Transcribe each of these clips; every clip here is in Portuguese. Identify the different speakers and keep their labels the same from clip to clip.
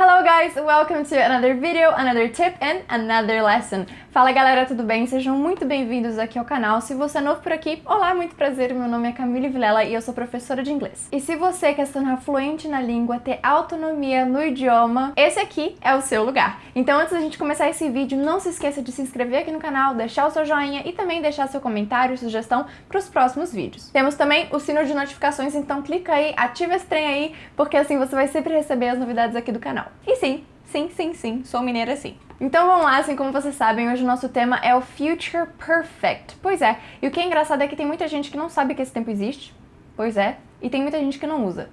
Speaker 1: Hello guys, welcome to another video, another tip and another lesson. Fala galera, tudo bem? Sejam muito bem-vindos aqui ao canal. Se você é novo por aqui, olá, muito prazer, meu nome é Camille Vilela e eu sou professora de inglês. E se você quer se tornar fluente na língua, ter autonomia no idioma, esse aqui é o seu lugar. Então antes da gente começar esse vídeo, não se esqueça de se inscrever aqui no canal, deixar o seu joinha e também deixar seu comentário e sugestão para os próximos vídeos. Temos também o sino de notificações, então clica aí, ativa esse trem aí, porque assim você vai sempre receber as novidades aqui do canal. E sim, sou mineira sim. Então vamos lá, assim como vocês sabem, hoje o nosso tema é o Future Perfect. Pois é, e o que é engraçado é que tem muita gente que não sabe que esse tempo existe. Pois é, e tem muita gente que não usa.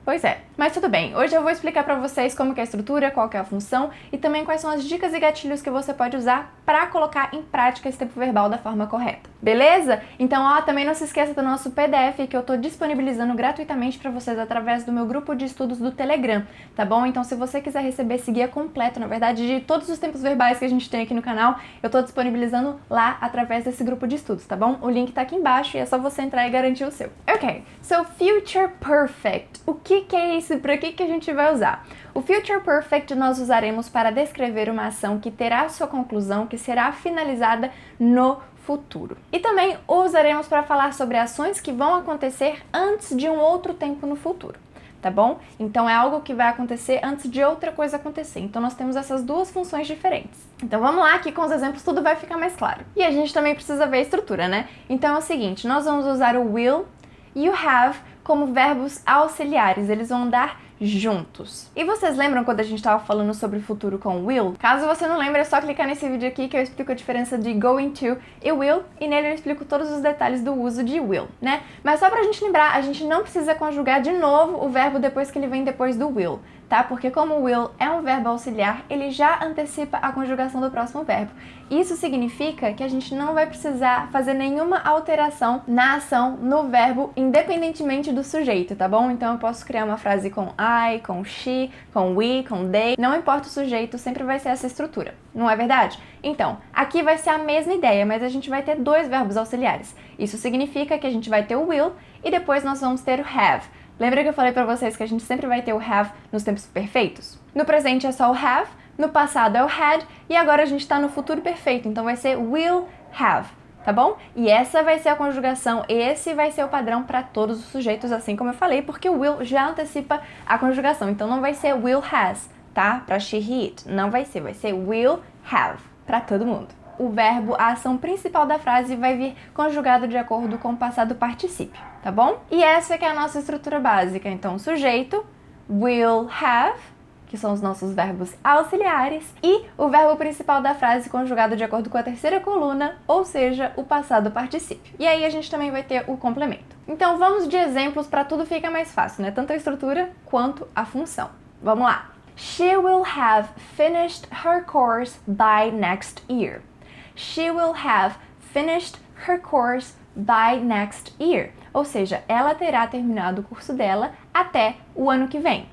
Speaker 1: Pois é, mas tudo bem, hoje eu vou explicar pra vocês como que é a estrutura, qual que é a função e também quais são as dicas e gatilhos que você pode usar pra colocar em prática esse tempo verbal da forma correta. Beleza? Então, também não se esqueça do nosso PDF que eu tô disponibilizando gratuitamente pra vocês através do meu grupo de estudos do Telegram, tá bom? Então, se você quiser receber esse guia completo, na verdade, de todos os tempos verbais que a gente tem aqui no canal, eu tô disponibilizando lá através desse grupo de estudos, tá bom? O link tá aqui embaixo e é só você entrar e garantir o seu. Ok, so Future Perfect. O que é isso e para que a gente vai usar? O Future Perfect nós usaremos para descrever uma ação que terá sua conclusão, que será finalizada no futuro. E também o usaremos para falar sobre ações que vão acontecer antes de um outro tempo no futuro, tá bom? Então é algo que vai acontecer antes de outra coisa acontecer. Então nós temos essas duas funções diferentes. Então vamos lá, que com os exemplos tudo vai ficar mais claro. E a gente também precisa ver a estrutura, né? Então é o seguinte, nós vamos usar o will e o have como verbos auxiliares, eles vão andar juntos. E vocês lembram quando a gente estava falando sobre o futuro com will? Caso você não lembre, é só clicar nesse vídeo aqui que eu explico a diferença de going to e will, e nele eu explico todos os detalhes do uso de will, né? Mas só pra gente lembrar, a gente não precisa conjugar de novo o verbo depois que ele vem depois do will, tá? Porque como o will é um verbo auxiliar, ele já antecipa a conjugação do próximo verbo. Isso significa que a gente não vai precisar fazer nenhuma alteração na ação, no verbo, independentemente do sujeito, tá bom? Então eu posso criar uma frase com I, com she, com we, com they. Não importa o sujeito, sempre vai ser essa estrutura. Não é verdade? Então, aqui vai ser a mesma ideia, mas a gente vai ter dois verbos auxiliares. Isso significa que a gente vai ter o will e depois nós vamos ter o have. Lembra que eu falei pra vocês que a gente sempre vai ter o have nos tempos perfeitos? No presente é só o have, no passado é o had e agora a gente tá no futuro perfeito, então vai ser will have, tá bom? E essa vai ser a conjugação, esse vai ser o padrão para todos os sujeitos, assim como eu falei, porque o will já antecipa a conjugação, então não vai ser will has, tá? Pra she, he, it, não vai ser will have, para todo mundo. O verbo, a ação principal da frase vai vir conjugado de acordo com o passado particípio, tá bom? E essa que é a nossa estrutura básica. Então, o sujeito, will have, que são os nossos verbos auxiliares, e o verbo principal da frase conjugado de acordo com a terceira coluna, ou seja, o passado particípio. E aí a gente também vai ter o complemento. Então, vamos de exemplos para tudo ficar mais fácil, né? Tanto a estrutura quanto a função. Vamos lá! She will have finished her course by next year. She will have finished her course by next year. Ou seja, ela terá terminado o curso dela até o ano que vem.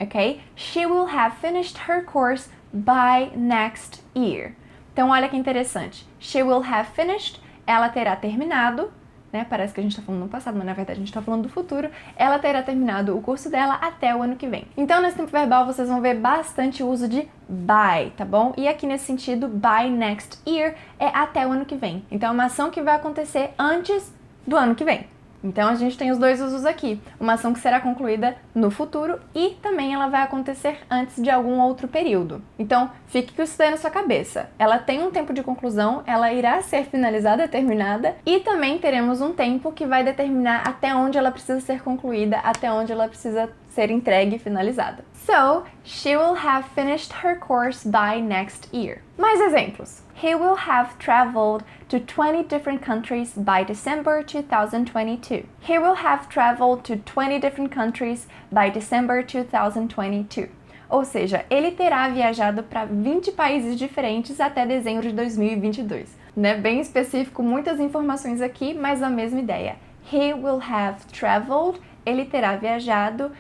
Speaker 1: Ok? She will have finished her course by next year. Então, olha que interessante. She will have finished, ela terá terminado, né? Parece que a gente tá falando no passado, mas na verdade a gente tá falando do futuro. Ela terá terminado o curso dela até o ano que vem. Então, nesse tempo verbal, vocês vão ver bastante o uso de by, tá bom? E aqui nesse sentido, by next year é até o ano que vem. Então, é uma ação que vai acontecer antes do ano que vem. Então, a gente tem os dois usos aqui. Uma ação que será concluída no futuro e também ela vai acontecer antes de algum outro período. Então, fique com isso daí na sua cabeça. Ela tem um tempo de conclusão, ela irá ser finalizada, terminada, e também teremos um tempo que vai determinar até onde ela precisa ser concluída, até onde ela precisa ser entregue e finalizada. So, she will have finished her course by next year. Mais exemplos. He will have traveled to 20 different countries by December 2022. He will have traveled to 20 different countries by December 2022. Ou seja, ele terá viajado para 20 países diferentes até dezembro de 2022. Né? Bem específico, muitas informações aqui, mas a mesma ideia. He will have traveled, ele terá viajado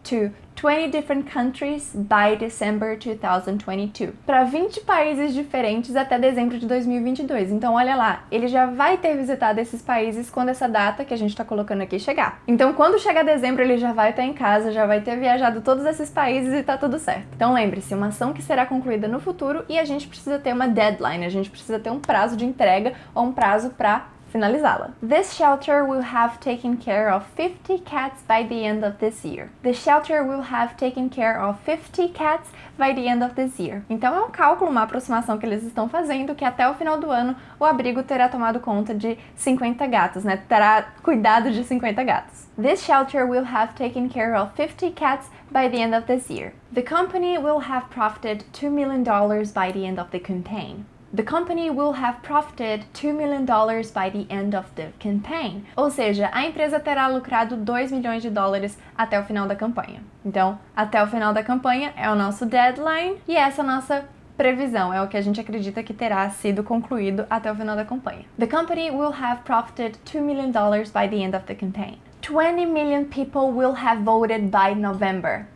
Speaker 1: to 20 different countries by December 2022. Para 20 países diferentes até dezembro de 2022. Então, olha lá, ele já vai ter visitado esses países quando essa data que a gente está colocando aqui chegar. Então, quando chegar dezembro, ele já vai estar em casa, já vai ter viajado todos esses países e tá tudo certo. Então, lembre-se, uma ação que será concluída no futuro e a gente precisa ter uma deadline, a gente precisa ter um prazo de entrega ou um prazo para finalizá-la. This shelter will have taken care of 50 cats by the end of this year. The shelter will have taken care of 50 cats by the end of this year. Então é um cálculo, uma aproximação que eles estão fazendo que até o final do ano o abrigo terá tomado conta de 50 gatos, né? Terá cuidado de 50 gatos. This shelter will have taken care of 50 cats by the end of this year. The company will have profited $2 million by the end of the campaign. The company will have profited $2 million by the end of the campaign. Ou seja, a empresa terá lucrado $2 milhões até o final da campanha. Então, até o final da campanha é o nosso deadline e essa é a nossa previsão, é o que a gente acredita que terá sido concluído até o final da campanha. The company will have profited $2 million by the end of the campaign. 20 million people will have voted by November.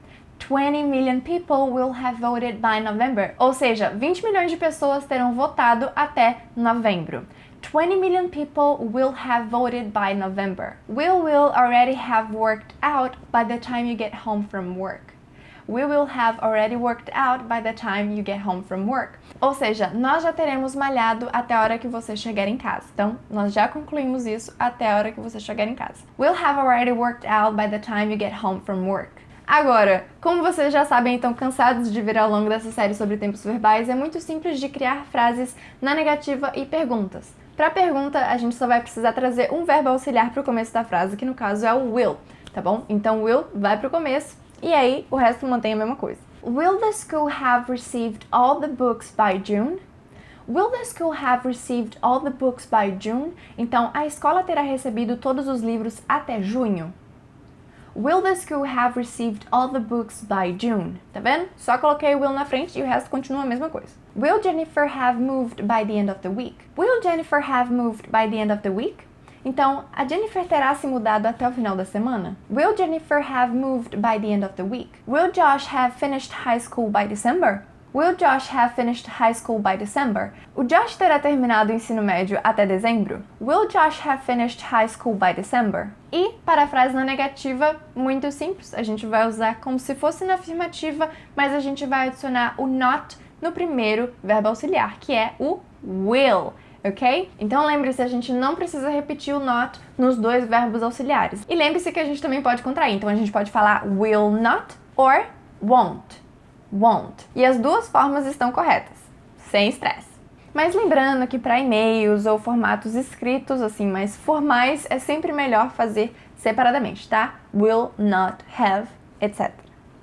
Speaker 1: 20 million people will have voted by November. Ou seja, 20 milhões de pessoas terão votado até novembro. 20 million people will have voted by November. Will already have worked out by the time you get home from work. We will have already worked out by the time you get home from work. Ou seja, nós já teremos malhado até a hora que você chegar em casa. Então, nós já concluímos isso até a hora que você chegar em casa. We'll have already worked out by the time you get home from work. Agora, como vocês já sabem e estão cansados de ver ao longo dessa série sobre tempos verbais, é muito simples de criar frases na negativa e perguntas. Para pergunta, a gente só vai precisar trazer um verbo auxiliar para o começo da frase, que no caso é o will, tá bom? Então, will vai para o começo e aí o resto mantém a mesma coisa. Will the school have received all the books by June? Will the school have received all the books by June? Então, a escola terá recebido todos os livros até junho? Will the school have received all the books by June? Tá vendo? Só coloquei will na frente e o resto continua a mesma coisa. Will Jennifer have moved by the end of the week? Will Jennifer have moved by the end of the week? Então, a Jennifer terá se mudado até o final da semana? Will Jennifer have moved by the end of the week? Will Josh have finished high school by December? Will Josh have finished high school by December? O Josh terá terminado o ensino médio até dezembro? Will Josh have finished high school by December? E, para a frase na negativa, muito simples, a gente vai usar como se fosse na afirmativa, mas a gente vai adicionar o not no primeiro verbo auxiliar, que é o will, ok? Então lembre-se, a gente não precisa repetir o not nos dois verbos auxiliares. E lembre-se que a gente também pode contrair, então a gente pode falar will not or won't. Won't. E as duas formas estão corretas, sem estresse. Mas lembrando que para e-mails ou formatos escritos, assim, mais formais, é sempre melhor fazer separadamente, tá? Will not have, etc.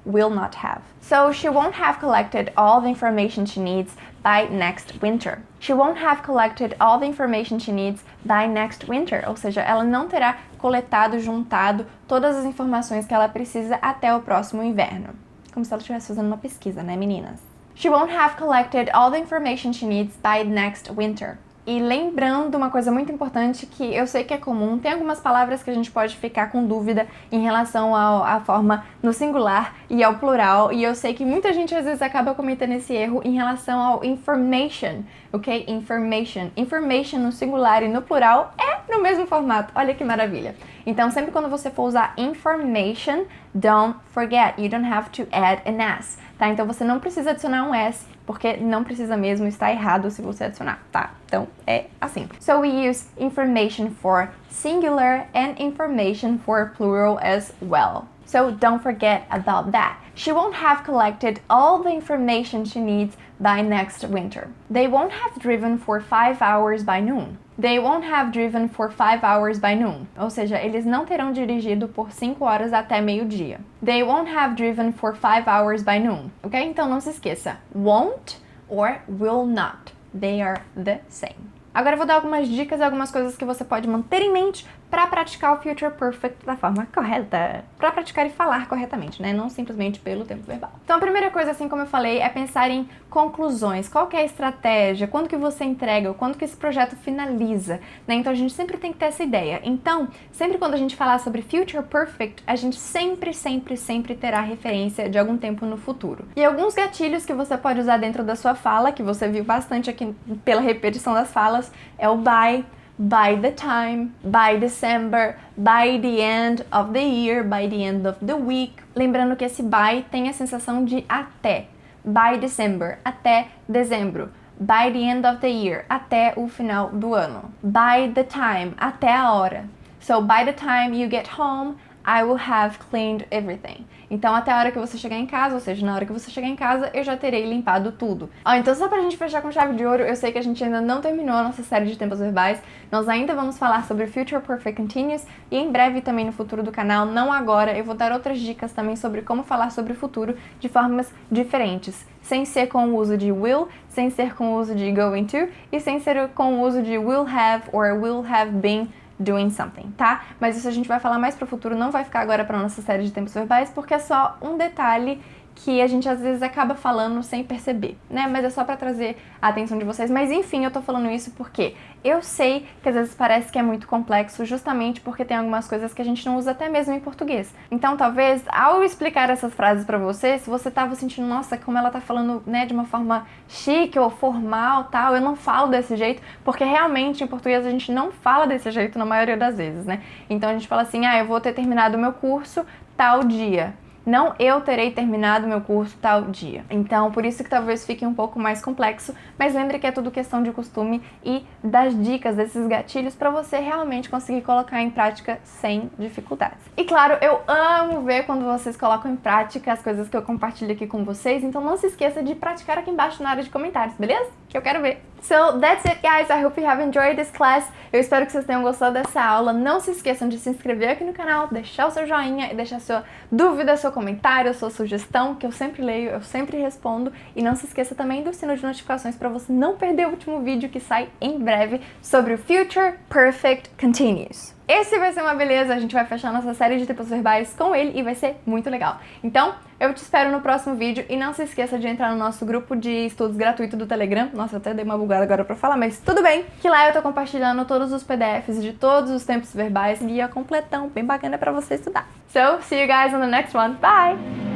Speaker 1: Will not have. So, she won't have collected all the information she needs by next winter. She won't have collected all the information she needs by next winter. Ou seja, ela não terá coletado, juntado todas as informações que ela precisa até o próximo inverno. Como se ela estivesse fazendo uma pesquisa, né, meninas? She won't have collected all the information she needs by next winter. E lembrando uma coisa muito importante que eu sei que é comum, tem algumas palavras que a gente pode ficar com dúvida em relação à forma no singular e ao plural, e eu sei que muita gente às vezes acaba cometendo esse erro em relação ao information, ok? Information. Information no singular e no plural é no mesmo formato, olha que maravilha. Então sempre quando você for usar information, don't forget, you don't have to add an S, tá? Então você não precisa adicionar um S, porque não precisa mesmo, está errado se você adicionar, tá? Então é assim. So we use information for singular and information for plural as well. So don't forget about that. She won't have collected all the information she needs by next winter. They won't have driven for 5 hours by noon. They won't have driven for 5 hours by noon. Ou seja, eles não terão dirigido por 5 horas até meio-dia. They won't have driven for 5 hours by noon. Ok? Então não se esqueça. Won't or will not. They are the same. Agora eu vou dar algumas dicas e algumas coisas que você pode manter em mente para praticar o Future Perfect da forma correta. Para praticar e falar corretamente, né? Não simplesmente pelo tempo verbal. Então a primeira coisa, assim como eu falei, é pensar em conclusões. Qual que é a estratégia? Quando que você entrega? Quando que esse projeto finaliza? Né? Então a gente sempre tem que ter essa ideia. Então, sempre quando a gente falar sobre Future Perfect, a gente sempre terá referência de algum tempo no futuro. E alguns gatilhos que você pode usar dentro da sua fala, que você viu bastante aqui pela repetição das falas, é o by the time, by December, by the end of the year, by the end of the week. Lembrando que esse by tem a sensação de até. By December, até dezembro. By the end of the year, até o final do ano. By the time, até a hora. So, by the time you get home, I will have cleaned everything. Então, até a hora que você chegar em casa, ou seja, na hora que você chegar em casa, eu já terei limpado tudo. Então, só pra gente fechar com chave de ouro, eu sei que a gente ainda não terminou a nossa série de tempos verbais. Nós ainda vamos falar sobre Future Perfect Continuous e em breve também no futuro do canal, não agora, eu vou dar outras dicas também sobre como falar sobre o futuro de formas diferentes. Sem ser com o uso de will, sem ser com o uso de going to e sem ser com o uso de will have or will have been doing something, tá? Mas isso a gente vai falar mais pro futuro, não vai ficar agora pra nossa série de tempos verbais, porque é só um detalhe que a gente às vezes acaba falando sem perceber, né? Mas é só pra trazer a atenção de vocês. Mas enfim, eu tô falando isso porque eu sei que às vezes parece que é muito complexo, justamente porque tem algumas coisas que a gente não usa até mesmo em português. Então talvez, ao explicar essas frases pra você, se você tava sentindo, nossa, como ela tá falando, né, de uma forma chique ou formal, tal, eu não falo desse jeito, porque realmente em português a gente não fala desse jeito na maioria das vezes, né? Então a gente fala assim, eu vou ter terminado o meu curso tal dia. Não, eu terei terminado meu curso tal dia. Então, por isso que talvez fique um pouco mais complexo, mas lembre que é tudo questão de costume e das dicas, desses gatilhos, para você realmente conseguir colocar em prática sem dificuldades. E claro, eu amo ver quando vocês colocam em prática as coisas que eu compartilho aqui com vocês, então não se esqueça de praticar aqui embaixo na área de comentários, beleza? Que eu quero ver. So, that's it, guys. I hope you have enjoyed this class. Eu espero que vocês tenham gostado dessa aula. Não se esqueçam de se inscrever aqui no canal, deixar o seu joinha e deixar sua dúvida, seu comentário, sua sugestão, que eu sempre leio, eu sempre respondo. E não se esqueça também do sino de notificações para você não perder o último vídeo que sai em breve sobre o Future Perfect Continuous. Esse vai ser uma beleza, a gente vai fechar nossa série de tempos verbais com ele e vai ser muito legal. Então, eu te espero no próximo vídeo e não se esqueça de entrar no nosso grupo de estudos gratuito do Telegram. Nossa, eu até dei uma bugada agora pra falar, mas tudo bem. Que lá eu tô compartilhando todos os PDFs de todos os tempos verbais, guia completão, bem bacana pra você estudar. So, see you guys on the next one. Bye!